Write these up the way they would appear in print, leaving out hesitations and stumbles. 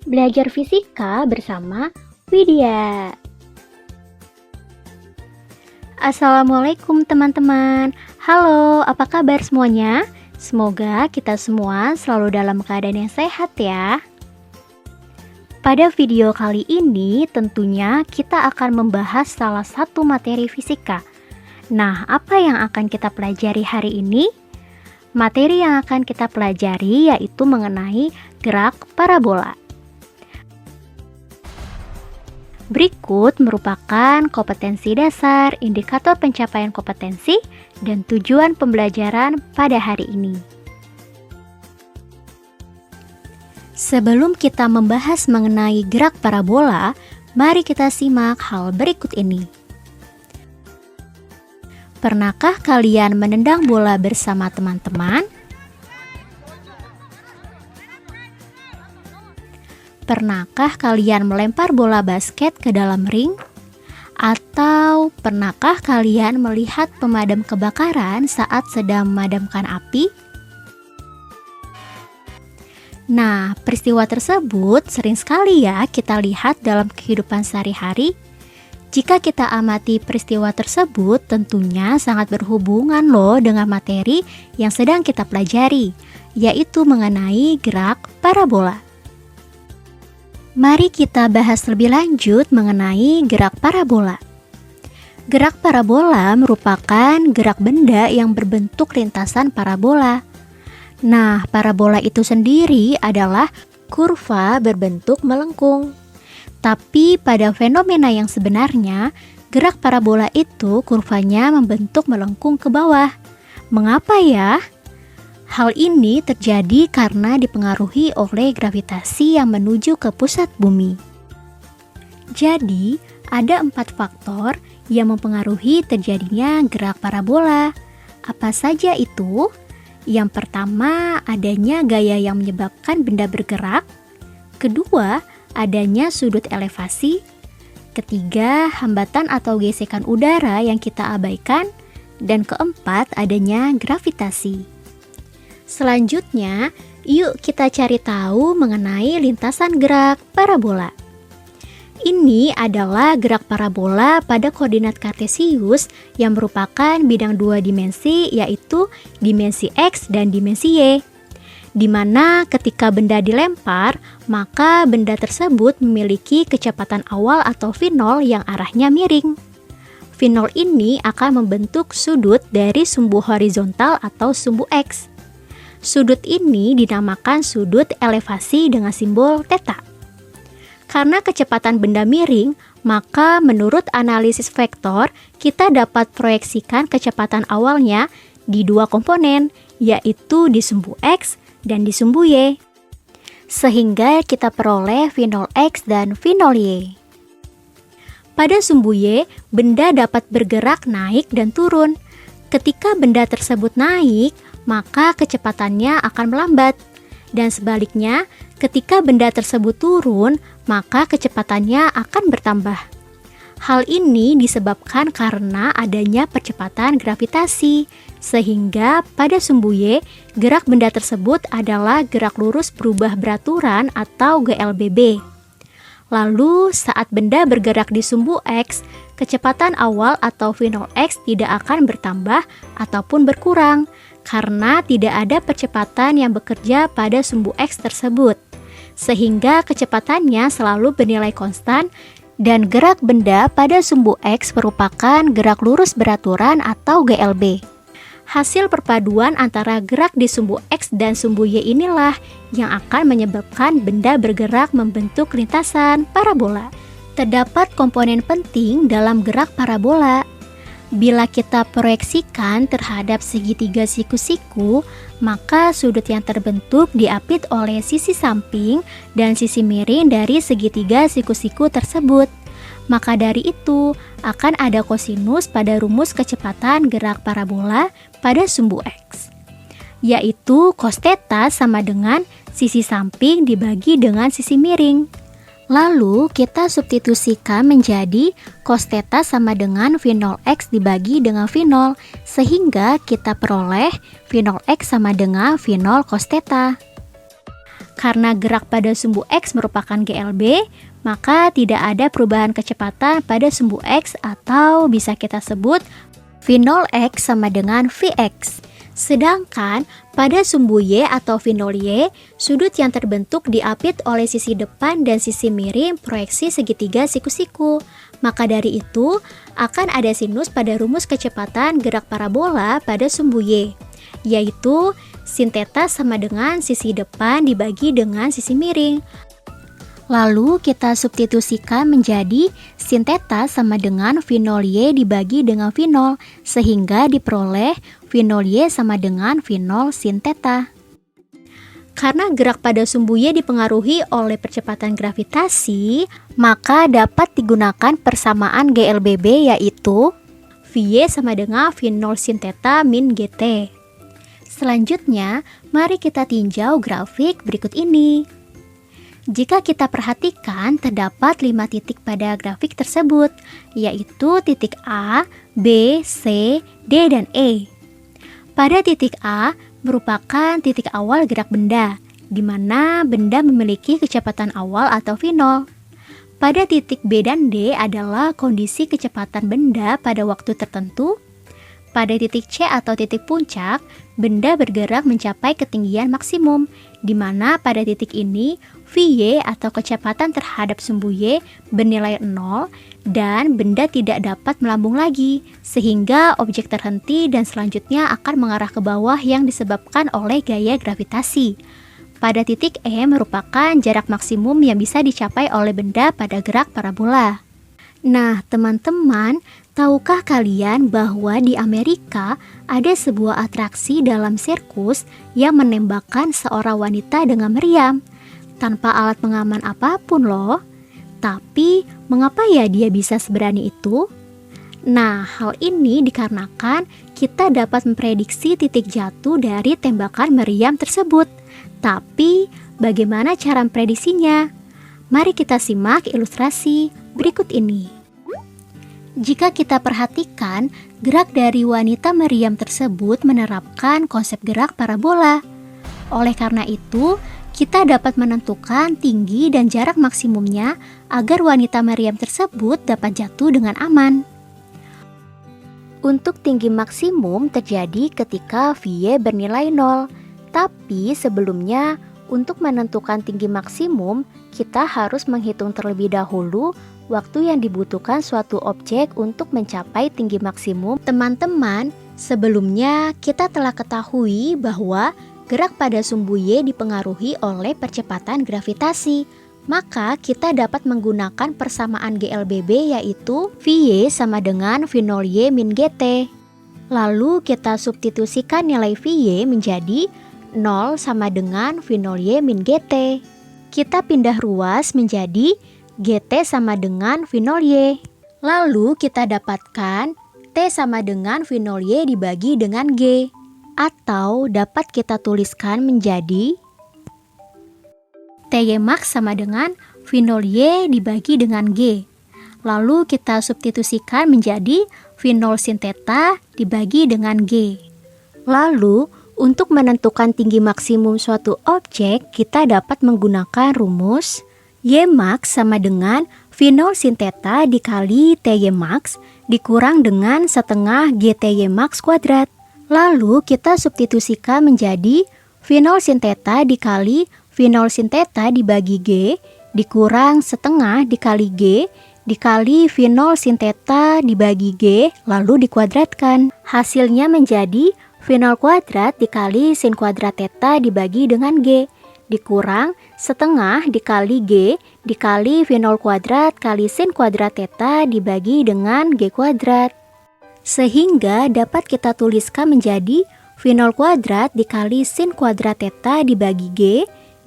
Belajar fisika bersama Widya. Assalamualaikum teman-teman. Halo, apa kabar semuanya? Semoga kita semua selalu dalam keadaan yang sehat ya. Pada video kali ini tentunya kita akan membahas salah satu materi fisika. Nah, apa yang akan kita pelajari hari ini? Materi yang akan kita pelajari yaitu mengenai gerak parabola. Berikut merupakan kompetensi dasar, indikator pencapaian kompetensi, dan tujuan pembelajaran pada hari ini. Sebelum kita membahas mengenai gerak parabola, mari kita simak hal berikut ini. Pernahkah kalian menendang bola bersama teman-teman? Pernahkah kalian melempar bola basket ke dalam ring? Atau pernahkah kalian melihat pemadam kebakaran saat sedang memadamkan api? Nah, peristiwa tersebut sering sekali ya kita lihat dalam kehidupan sehari-hari. Jika kita amati peristiwa tersebut, tentunya sangat berhubungan loh dengan materi yang sedang kita pelajari, yaitu mengenai gerak parabola. Mari kita bahas lebih lanjut mengenai gerak parabola. Gerak parabola merupakan gerak benda yang berbentuk lintasan parabola. Nah, parabola itu sendiri adalah kurva berbentuk melengkung. Tapi pada fenomena yang sebenarnya, gerak parabola itu kurvanya membentuk melengkung ke bawah. Mengapa ya? Hal ini terjadi karena dipengaruhi oleh gravitasi yang menuju ke pusat bumi. Jadi, ada 4 faktor yang mempengaruhi terjadinya gerak parabola. Apa saja itu? Yang pertama, adanya gaya yang menyebabkan benda bergerak. Kedua, adanya sudut elevasi. Ketiga, hambatan atau gesekan udara yang kita abaikan. Dan keempat, adanya gravitasi. Selanjutnya, yuk kita cari tahu mengenai lintasan gerak parabola. Ini adalah gerak parabola pada koordinat kartesius yang merupakan bidang 2 dimensi, yaitu dimensi X dan dimensi Y. Di mana ketika benda dilempar, maka benda tersebut memiliki kecepatan awal atau V0 yang arahnya miring. V0 ini akan membentuk sudut dari sumbu horizontal atau sumbu X. Sudut ini dinamakan sudut elevasi dengan simbol theta. Karena kecepatan benda miring, maka menurut analisis vektor, kita dapat proyeksikan kecepatan awalnya di 2 komponen, yaitu di sumbu X dan di sumbu Y. Sehingga kita peroleh V0X dan V0Y. Pada sumbu Y, benda dapat bergerak naik dan turun. Ketika benda tersebut naik, maka kecepatannya akan melambat. Dan sebaliknya, ketika benda tersebut turun, maka kecepatannya akan bertambah. Hal ini disebabkan karena adanya percepatan gravitasi, sehingga pada sumbu Y, gerak benda tersebut adalah gerak lurus berubah beraturan atau GLBB. Lalu, saat benda bergerak di sumbu X, kecepatan awal atau V0X tidak akan bertambah ataupun berkurang, karena tidak ada percepatan yang bekerja pada sumbu X tersebut, sehingga kecepatannya selalu bernilai konstan dan gerak benda pada sumbu X merupakan gerak lurus beraturan atau GLB. Hasil perpaduan antara gerak di sumbu X dan sumbu Y inilah yang akan menyebabkan benda bergerak membentuk lintasan parabola. Terdapat komponen penting dalam gerak parabola. Bila kita proyeksikan terhadap segitiga siku-siku, maka sudut yang terbentuk diapit oleh sisi samping dan sisi miring dari segitiga siku-siku tersebut. Maka dari itu, akan ada kosinus pada rumus kecepatan gerak parabola pada sumbu X, yaitu cos theta sama dengan sisi samping dibagi dengan sisi miring. Lalu kita substitusikan menjadi cos theta sama dengan V0x dibagi dengan V0, sehingga kita peroleh V0x sama dengan V0 cos theta. Karena gerak pada sumbu X merupakan GLB, maka tidak ada perubahan kecepatan pada sumbu X atau bisa kita sebut V0 X sama dengan Vx. Sedangkan pada sumbu Y atau V0 Y, sudut yang terbentuk diapit oleh sisi depan dan sisi miring proyeksi segitiga siku-siku. Maka dari itu, akan ada sinus pada rumus kecepatan gerak parabola pada sumbu Y, yaitu sin theta sama dengan sisi depan dibagi dengan sisi miring. Lalu kita substitusikan menjadi sin theta sama dengan V0 Y dibagi dengan V0, sehingga diperoleh V0 Y sama dengan V0 sin theta. Karena gerak pada sumbu Y dipengaruhi oleh percepatan gravitasi, maka dapat digunakan persamaan GLBB, yaitu Vy sama dengan V0 sin theta min GT. Selanjutnya, mari kita tinjau grafik berikut ini. Jika kita perhatikan, terdapat 5 titik pada grafik tersebut, yaitu titik A, B, C, D, dan E. Pada titik A merupakan titik awal gerak benda, di mana benda memiliki kecepatan awal atau V0. Pada titik B dan D adalah kondisi kecepatan benda pada waktu tertentu. Pada titik C atau titik puncak, benda bergerak mencapai ketinggian maksimum, di mana pada titik ini Vy atau kecepatan terhadap sumbu Y bernilai 0 dan benda tidak dapat melambung lagi, sehingga objek terhenti dan selanjutnya akan mengarah ke bawah yang disebabkan oleh gaya gravitasi. Pada titik E merupakan jarak maksimum yang bisa dicapai oleh benda pada gerak parabola. Nah, teman-teman, tahukah kalian bahwa di Amerika ada sebuah atraksi dalam sirkus yang menembakkan seorang wanita dengan meriam tanpa alat pengaman apapun loh? Tapi, mengapa ya dia bisa seberani itu? Nah, hal ini dikarenakan kita dapat memprediksi titik jatuh dari tembakan meriam tersebut. Tapi, bagaimana cara memprediksinya? Mari kita simak ilustrasi berikut ini. Jika kita perhatikan, gerak dari wanita meriam tersebut menerapkan konsep gerak parabola. Oleh karena itu, kita dapat menentukan tinggi dan jarak maksimumnya agar wanita meriam tersebut dapat jatuh dengan aman. Untuk tinggi maksimum terjadi ketika Vy bernilai 0. Tapi sebelumnya, untuk menentukan tinggi maksimum, kita harus menghitung terlebih dahulu waktu yang dibutuhkan suatu objek untuk mencapai tinggi maksimum. Teman-teman, sebelumnya kita telah ketahui bahwa gerak pada sumbu Y dipengaruhi oleh percepatan gravitasi. Maka kita dapat menggunakan persamaan GLBB, yaitu Vy sama dengan V0 Y min GT. Lalu kita substitusikan nilai Vy menjadi 0 sama dengan V0 Y min GT. Kita pindah ruas menjadi GT sama dengan V0 Y. Lalu kita dapatkan T sama dengan V0 Y dibagi dengan G. Atau dapat kita tuliskan menjadi Ty max sama dengan V0 Y dibagi dengan G. Lalu kita substitusikan menjadi V0 sin theta dibagi dengan G. Lalu, untuk menentukan tinggi maksimum suatu objek, kita dapat menggunakan rumus Y max sama dengan V0 sin theta dikali Ty max dikurang dengan setengah GTy max kuadrat. Lalu kita substitusikan menjadi V0 sin theta dikali V0 sin theta dibagi G dikurang setengah dikali G dikali V0 sin theta dibagi G lalu dikuadratkan. Hasilnya menjadi V0 kuadrat dikali sin kuadrat theta dibagi dengan G dikurang setengah dikali G dikali V0 kuadrat kali sin kuadrat theta dibagi dengan G kuadrat. Sehingga dapat kita tuliskan menjadi V0 kuadrat dikali sin kuadrat theta dibagi G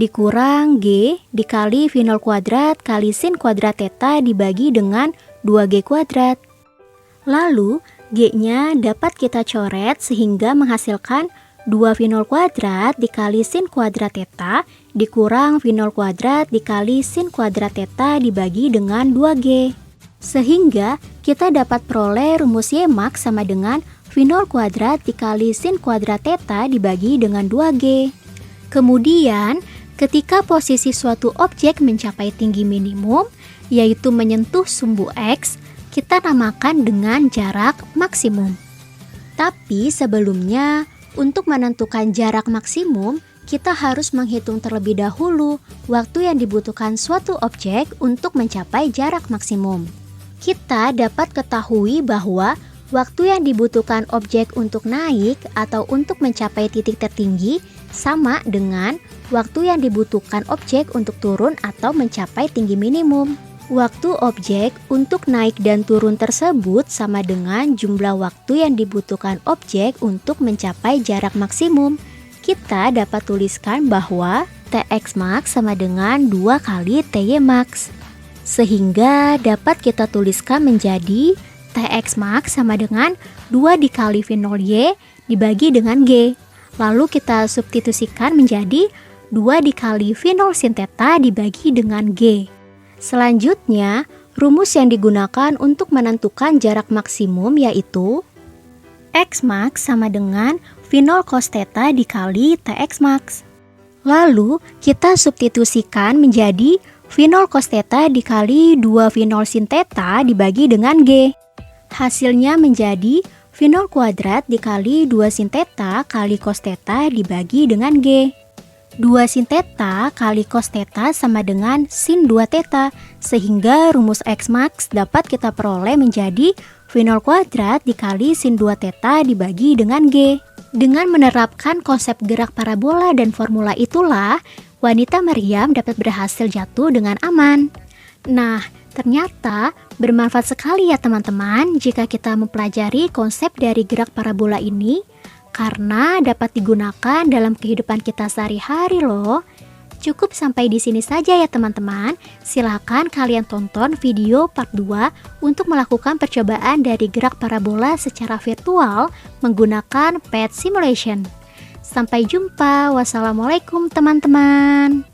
dikurang G dikali V0 kuadrat kali sin kuadrat theta dibagi dengan 2G kuadrat. Lalu G-nya dapat kita coret sehingga menghasilkan 2 V0 kuadrat dikali sin kuadrat theta dikurang V0 kuadrat dikali sin kuadrat theta dibagi dengan 2G. Sehingga kita dapat peroleh rumus Y max sama dengan V0 kuadrat dikali sin kuadrat theta dibagi dengan 2G. Kemudian Ketika posisi suatu objek mencapai tinggi minimum, yaitu menyentuh sumbu X, kita namakan dengan jarak maksimum. Tapi sebelumnya, untuk menentukan jarak maksimum, kita harus menghitung terlebih dahulu waktu yang dibutuhkan suatu objek untuk mencapai jarak maksimum. Kita dapat ketahui bahwa waktu yang dibutuhkan objek untuk naik atau untuk mencapai titik tertinggi sama dengan waktu yang dibutuhkan objek untuk turun atau mencapai tinggi minimum. Waktu objek untuk naik dan turun tersebut sama dengan jumlah waktu yang dibutuhkan objek untuk mencapai jarak maksimum. Kita dapat tuliskan bahwa Tx max sama dengan 2 kali Ty max. Sehingga dapat kita tuliskan menjadi Tx max sama dengan 2 dikali V0 Y dibagi dengan G. Lalu kita substitusikan menjadi 2 dikali V0 sin theta dibagi dengan G. Selanjutnya, rumus yang digunakan untuk menentukan jarak maksimum yaitu X max sama dengan V0 cos theta dikali Tx max. Lalu, kita substitusikan menjadi V0 cos theta dikali 2 V0 sin theta dibagi dengan G. Hasilnya menjadi V0 kuadrat dikali 2 sin theta kali cos theta dibagi dengan G. 2 sin theta kali cos theta sama dengan sin 2 theta, sehingga rumus X max dapat kita peroleh menjadi V0 kuadrat dikali sin 2 theta dibagi dengan G. Dengan menerapkan konsep gerak parabola dan formula itulah, wanita Maryam dapat berhasil jatuh dengan aman. Nah, ternyata bermanfaat sekali ya teman-teman jika kita mempelajari konsep dari gerak parabola ini, karena dapat digunakan dalam kehidupan kita sehari-hari loh. Cukup sampai di sini saja ya teman-teman. Silakan kalian tonton video part 2 untuk melakukan percobaan dari gerak parabola secara virtual menggunakan PET Simulation. Sampai jumpa. Wassalamualaikum teman-teman.